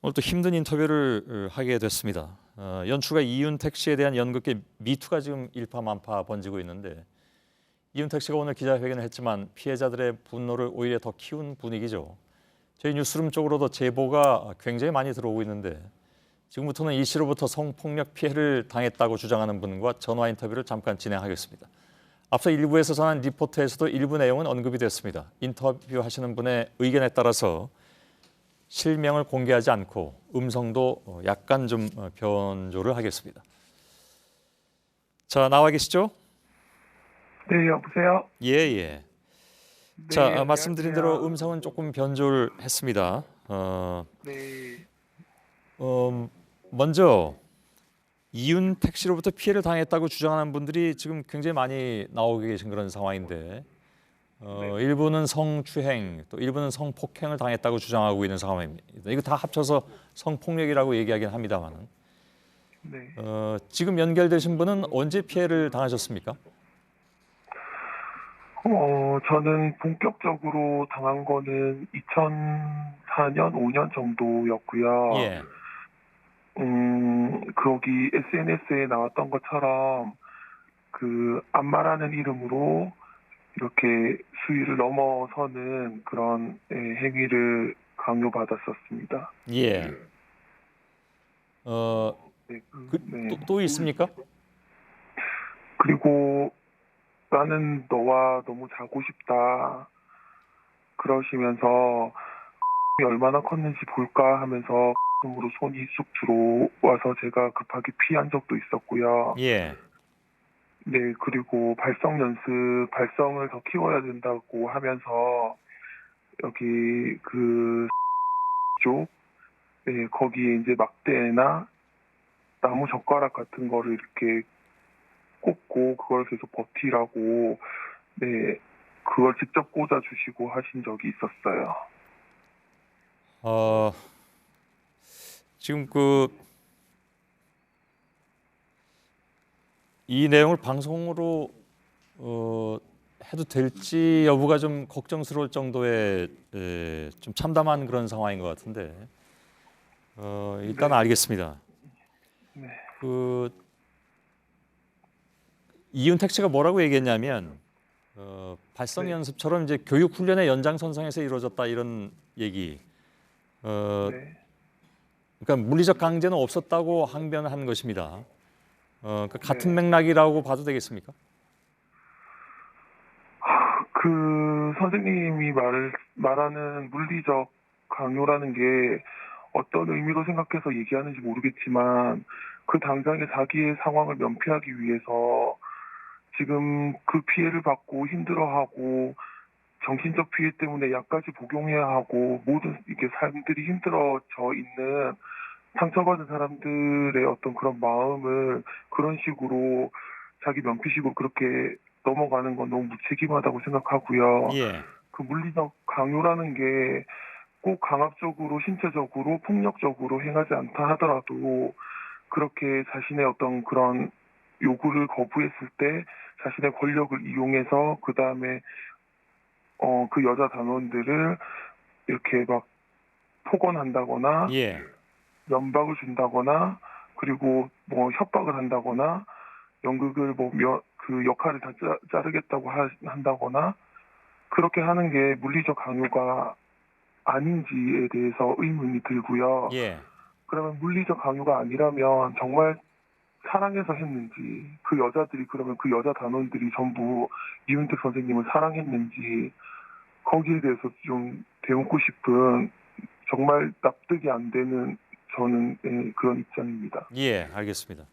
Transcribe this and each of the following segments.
오늘 또 힘든 인터뷰를 하게 됐습니다. 연출가 이윤택 씨에 대한 연극계 미투가 지금 일파만파 번지고 있는데 이윤택 씨가 오늘 기자회견을 했지만 피해자들의 분노를 오히려 더 키운 분위기죠. 저희 뉴스룸 쪽으로도 제보가 굉장히 많이 들어오고 있는데 지금부터는 이 씨로부터 성폭력 피해를 당했다고 주장하는 분과 전화 인터뷰를 잠깐 진행하겠습니다. 앞서 일부에서 전한 리포트에서도 일부 내용은 언급이 됐습니다. 인터뷰하시는 분의 의견에 따라서 실명을 공개하지 않고 음성도 약간 좀 변조를 하겠습니다. 자, 나와 계시죠? 네, 여보세요? 예. 네, 자, 안녕하세요. 말씀드린 대로 음성은 조금 변조를 했습니다. 네, 먼저 이윤택 씨로부터 피해를 당했다고 주장하는 분들이 지금 굉장히 많이 나오고 계신 그런 상황인데 일부는 성추행, 또 일부는 성폭행을 당했다고 주장하고 있는 상황입니다. 이거 다 합쳐서 성폭력이라고 얘기하긴 합니다만 네. 지금 연결되신 분은 언제 피해를 당하셨습니까? 저는 본격적으로 당한 거는 2004년, 5년 정도였고요. 예. 거기 SNS에 나왔던 것처럼 그 안마라는 이름으로 이렇게 수위를 넘어서는 그런 행위를 강요받았었습니다. 예. 네, 또, 또 있습니까? 그리고 나는 너와 너무 자고 싶다. 그러시면서 얼마나 컸는지 볼까 하면서 으로 손이 쑥 들어와서 제가 급하게 피한 적도 있었고요. 예. 네, 그리고 발성 연습, 발성을 더 키워야 된다고 하면서 여기 그 쪽, 네, 거기에 이제 막대나 나무 젓가락 같은 거를 이렇게 꽂고 그걸 계속 버티라고 네, 그걸 직접 꽂아주시고 하신 적이 있었어요. 지금 이 내용을 방송으로 해도 될지 여부가 좀 걱정스러울 정도의 좀 참담한 그런 상황인 것 같은데 일단 네. 알겠습니다. 네, 이윤택 씨가 뭐라고 얘기했냐면 발성 네. 연습처럼 이제 교육 훈련의 연장선상에서 이루어졌다 이런 얘기. 네. 그러니까 물리적 강제는 없었다고 항변한 것입니다. 그러니까 같은 네. 맥락이라고 봐도 되겠습니까? 그 선생님이 말하는 물리적 강요라는 게 어떤 의미로 생각해서 얘기하는지 모르겠지만 그 당장의 자기의 상황을 면피하기 위해서 지금 그 피해를 받고 힘들어하고 정신적 피해 때문에 약까지 복용해야 하고 모든 이게 삶들이 힘들어져 있는 상처받은 사람들의 어떤 그런 마음을 그런 식으로 자기 면피식으로 그렇게 넘어가는 건 너무 무책임하다고 생각하고요. 예. 그 물리적 강요라는 게 꼭 강압적으로 신체적으로 폭력적으로 행하지 않다 하더라도 그렇게 자신의 어떤 그런 요구를 거부했을 때 자신의 권력을 이용해서 그 다음에 그 여자 단원들을 이렇게 막 폭언한다거나 예. 연박을 준다거나 그리고 뭐 협박을 한다거나 연극을 그 역할을 다 자르겠다고 한다거나 그렇게 하는 게 물리적 강요가 아닌지에 대해서 의문이 들고요. 예. 그러면 물리적 강요가 아니라면 정말 사랑해서 했는지 그 여자들이 그러면 그 여자 단원들이 전부 이윤택 선생님을 사랑했는지 거기에 대해서 좀 되묻고 싶은 정말 납득이 안 되는 저는 그런 입장입니다. 예, 알겠습니다.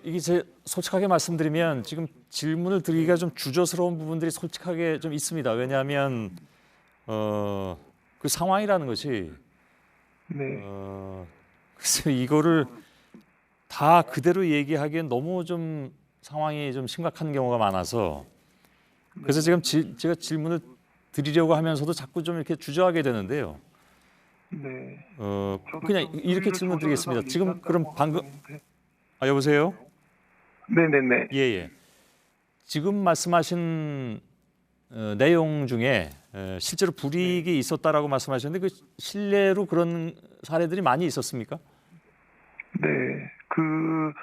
이게 제 솔직하게 말씀드리면 지금 질문을 드리기가 좀 주저스러운 부분들이 솔직하게 좀 있습니다. 왜냐하면 그 상황이라는 것이 네, 글쎄 이거를 다 그대로 얘기하기엔 너무 좀 상황이 좀 심각한 경우가 많아서 그래서 지금 제가 질문을 드리려고 하면서도 자꾸 좀 이렇게 주저하게 되는데요. 네. 저도 그냥 좀 이렇게 수위를 질문 드리겠습니다. 조절해서 지금 그럼 얘기한다고 방금 하는데. 여보세요? 네네네. 예. 지금 말씀하신 내용 중에 실제로 불이익이 있었다라고 말씀하셨는데 그 실례로 그런 사례들이 많이 있었습니까? 네, 그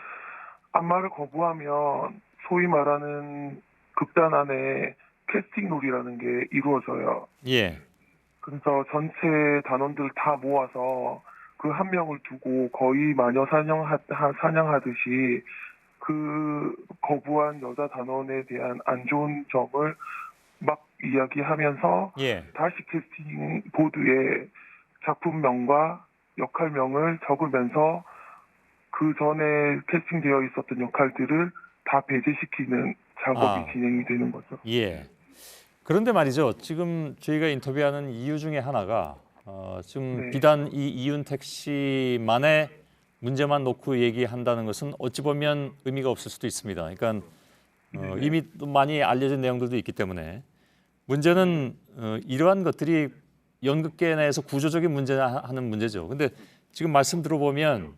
안마를 거부하면 소위 말하는 극단 안에 캐스팅 롤이라는 게 이루어져요. 예. 그래서 전체 단원들 다 모아서 그 한 명을 두고 거의 마녀 사냥하듯이 그 거부한 여자 단원에 대한 안 좋은 점을 막 이야기하면서 예. 다시 캐스팅 보드에 작품명과 역할명을 적으면서 그 전에 캐스팅되어 있었던 역할들을 다 배제시키는 작업이 아. 진행이 되는 거죠. 예. 그런데 말이죠. 지금 저희가 인터뷰하는 이유 중에 하나가 지금 네, 비단 이 이윤택 씨만의 문제만 놓고 얘기한다는 것은 어찌 보면 의미가 없을 수도 있습니다. 그러니까 네네, 이미 또 많이 알려진 내용들도 있기 때문에 문제는 이러한 것들이 연극계 내에서 구조적인 문제나 하는 문제죠. 근데 지금 말씀 들어보면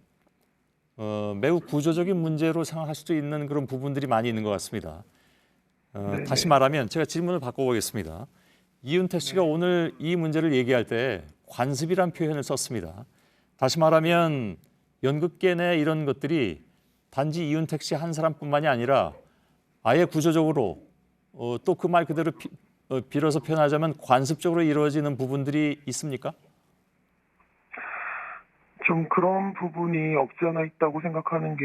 매우 구조적인 문제로 생각할 수도 있는 그런 부분들이 많이 있는 것 같습니다. 다시 네네, 말하면 제가 질문을 바꿔보겠습니다. 이윤택 씨가 오늘 이 문제를 얘기할 때 관습이란 표현을 썼습니다. 다시 말하면 연극계 내 이런 것들이 단지 이윤택 씨 한 사람뿐만이 아니라 아예 구조적으로 또 그 말 그대로 빌어서 표현하자면 관습적으로 이루어지는 부분들이 있습니까? 좀 그런 부분이 없지 않아 있다고 생각하는 게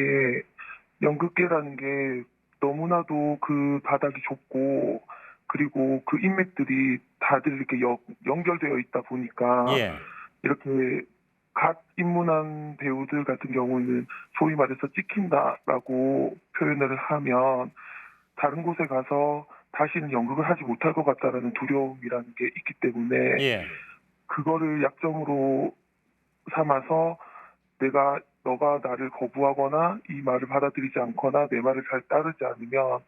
연극계라는 게 너무나도 그 바닥이 좁고 그리고 그 인맥들이 다들 이렇게 연결되어 있다 보니까 예, 이렇게 갓 입문한 배우들 같은 경우는 소위 말해서 찍힌다라고 표현을 하면 다른 곳에 가서 다시는 연극을 하지 못할 것 같다라는 두려움이라는 게 있기 때문에 예, 그거를 약점으로 삼아서 너가 나를 거부하거나 이 말을 받아들이지 않거나 내 말을 잘 따르지 않으면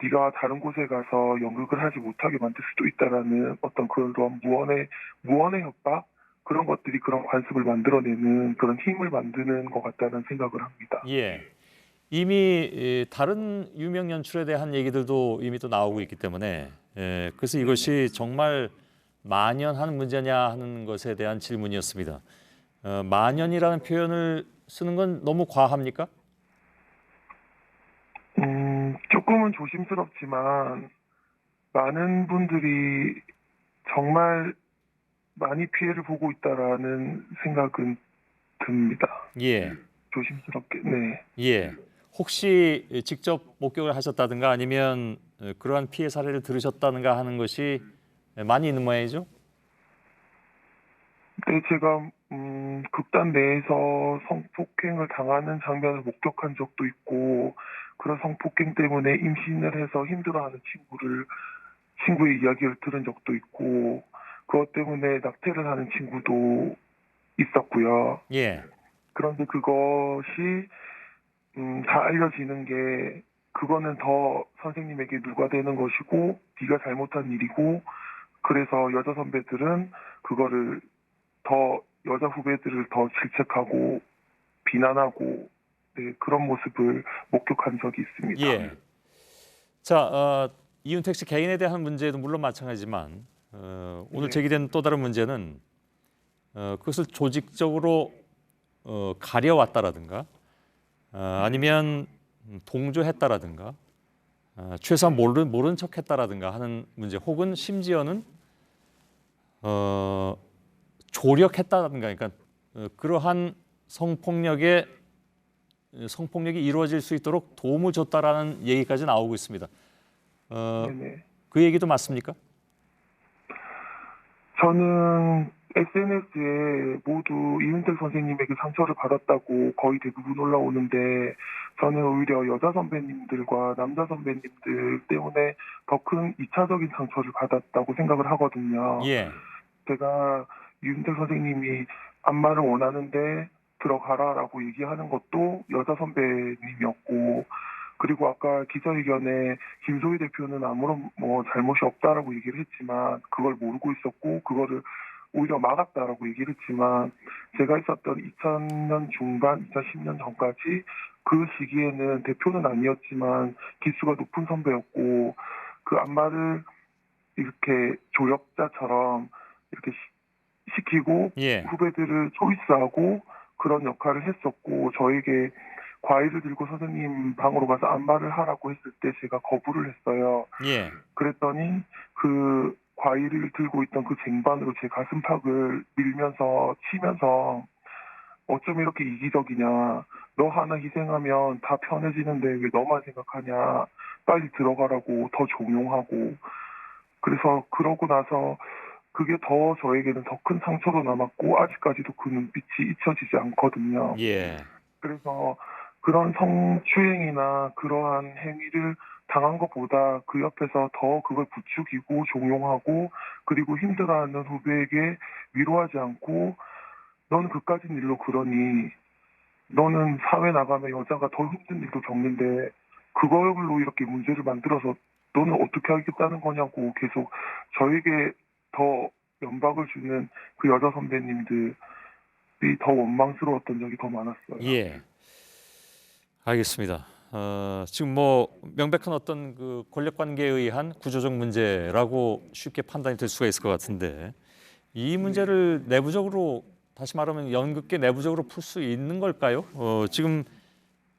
네가 다른 곳에 가서 연극을 하지 못하게 만들 수도 있다라는 어떤 그런 무언의 협박 그런 것들이 그런 관습을 만들어내는 그런 힘을 만드는 것 같다는 생각을 합니다. 예. 이미 다른 유명 연출에 대한 얘기들도 이미 또 나오고 있기 때문에 그래서 이것이 정말 만연한 문제냐 하는 것에 대한 질문이었습니다. 만연이라는 표현을 쓰는 건 너무 과합니까? 조금은 조심스럽지만 많은 분들이 정말 많이 피해를 보고 있다라는 생각은 듭니다. 예, 조심스럽게, 네. 예. 혹시 직접 목격을 하셨다든가 아니면 그러한 피해 사례를 들으셨다든가 하는 것이 많이 있는 모양이죠? 네, 제가 극단 내에서 성폭행을 당하는 장면을 목격한 적도 있고 그런 성폭행 때문에 임신을 해서 힘들어하는 친구의 이야기를 들은 적도 있고 그것 때문에 낙태를 하는 친구도 있었고요. 예, 그런데 그것이 다 알려지는 게 그거는 더 선생님에게 누가되는 것이고 네가 잘못한 일이고 그래서 여자 선배들은 그거를 더 여자 후배들을 더 질책하고 비난하고 네, 그런 모습을 목격한 적이 있습니다. 예. 자, 이윤택 씨 개인에 대한 문제도 물론 마찬가지지만 오늘 네, 제기된 또 다른 문제는 그것을 조직적으로 가려왔다라든가 아니면 동조했다라든가 최소한 모른 척했다라든가 하는 문제 혹은 심지어는 조력했다라든가 그러니까 그러한 성폭력이 이루어질 수 있도록 도움을 줬다라는 얘기까지 나오고 있습니다. 네네. 그 얘기도 맞습니까? 저는 SNS에 모두 이윤택 선생님에게 상처를 받았다고 거의 대부분 올라오는데 저는 오히려 여자 선배님들과 남자 선배님들 때문에 더 큰 2차적인 상처를 받았다고 생각을 하거든요. 예, 제가 이윤택 선생님이 안마를 원하는데 들어가라라고 얘기하는 것도 여자 선배님이었고 그리고 아까 기자회견에 김소희 대표는 아무런 잘못이 없다라고 얘기를 했지만 그걸 모르고 있었고 그거를 오히려 막았다라고 얘기를 했지만 제가 있었던 2000년 중반, 2010년 전까지 그 시기에는 대표는 아니었지만 기수가 높은 선배였고 그 안마를 이렇게 조력자처럼 이렇게 시키고 예, 후배들을 초이스하고 그런 역할을 했었고 저에게 과일을 들고 선생님 방으로 가서 안마를 하라고 했을 때 제가 거부를 했어요. 예, 그랬더니 그 과일을 들고 있던 그 쟁반으로 제 가슴팍을 밀면서 치면서 어쩜 이렇게 이기적이냐. 너 하나 희생하면 다 편해지는데 왜 너만 생각하냐. 빨리 들어가라고 더 종용하고. 그래서 그러고 나서 그게 더 저에게는 더 큰 상처로 남았고 아직까지도 그 눈빛이 잊혀지지 않거든요. 예, 그래서 그런 성추행이나 그러한 행위를 당한 것보다 그 옆에서 더 그걸 부추기고 종용하고 그리고 힘들어하는 후배에게 위로하지 않고 너는 그까진 일로 그러니 너는 사회 나가면 여자가 더 힘든 일도 겪는데 그걸로 이렇게 문제를 만들어서 너는 어떻게 하겠다는 거냐고 계속 저에게 더 연박을 주는 그 여자 선배님들이 더 원망스러웠던 적이 더 많았어요. 예. 알겠습니다. 지금 뭐 명백한 어떤 그 권력 관계에 의한 구조적 문제라고 쉽게 판단이 될 수가 있을 것 같은데 이 문제를 내부적으로 다시 말하면 연극계 내부적으로 풀 수 있는 걸까요? 지금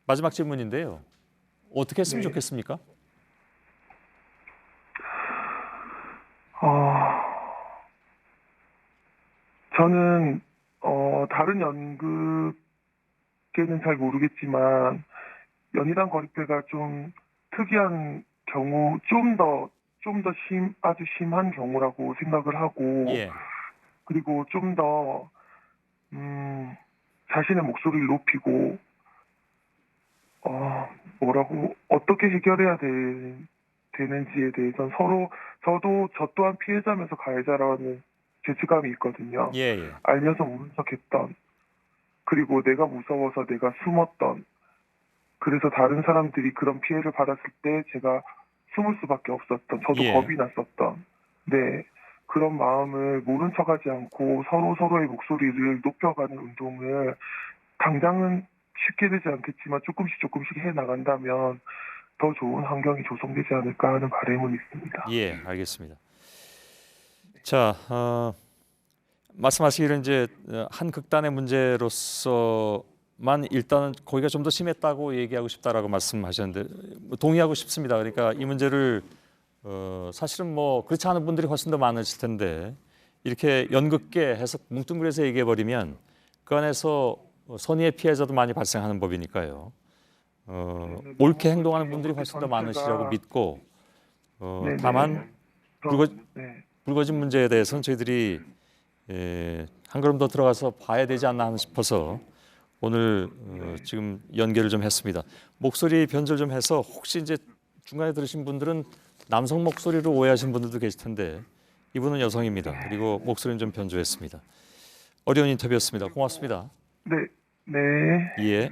마지막 질문인데요. 어떻게 했으면 네. 좋겠습니까? 어, 저는 다른 연극계는 잘 모르겠지만 연희당 거리패가 좀 특이한 경우 아주 심한 경우라고 생각을 하고 예, 그리고 좀 더 자신의 목소리를 높이고 어떻게 해결해야 되는지에 대해서 서로 저 또한 피해자면서 가해자라는 죄책감이 있거든요. 예, 예, 알면서 모른 척했던 그리고 내가 무서워서 내가 숨었던 그래서 다른 사람들이 그런 피해를 받았을 때 제가 숨을 수밖에 없었던 저도 예, 겁이 났었던 네 그런 마음을 모른 척하지 않고 서로 서로의 목소리를 높여가는 운동을 당장은 쉽게 되지 않겠지만 조금씩 해 나간다면 더 좋은 환경이 조성되지 않을까 하는 바람은 있습니다. 예, 알겠습니다. 자, 말씀하시기를 이제 한 극단의 문제로서만 일단은 거기가 좀 더 심했다고 얘기하고 싶다라고 말씀하셨는데 뭐 동의하고 싶습니다. 그러니까 이 문제를 사실은 뭐 그렇지 않은 분들이 훨씬 더 많으실 텐데 이렇게 연극계 해서 뭉뚱그려서 얘기해 버리면 그 안에서 선의의 피해자도 많이 발생하는 법이니까요. 옳게 행동하는 분들이 훨씬 더 많으시라고 믿고 네네. 다만 네. 불거진 문제에 대해서는 저희들이 한 걸음 더 들어가서 봐야 되지 않나 싶어서 오늘 지금 연결을 좀 했습니다. 목소리 변절 좀 해서 혹시 이제 중간에 들으신 분들은 남성 목소리로 오해하신 분들도 계실 텐데 이분은 여성입니다. 그리고 목소리는 좀 변조했습니다. 어려운 인터뷰였습니다. 고맙습니다. 네. 네. 예.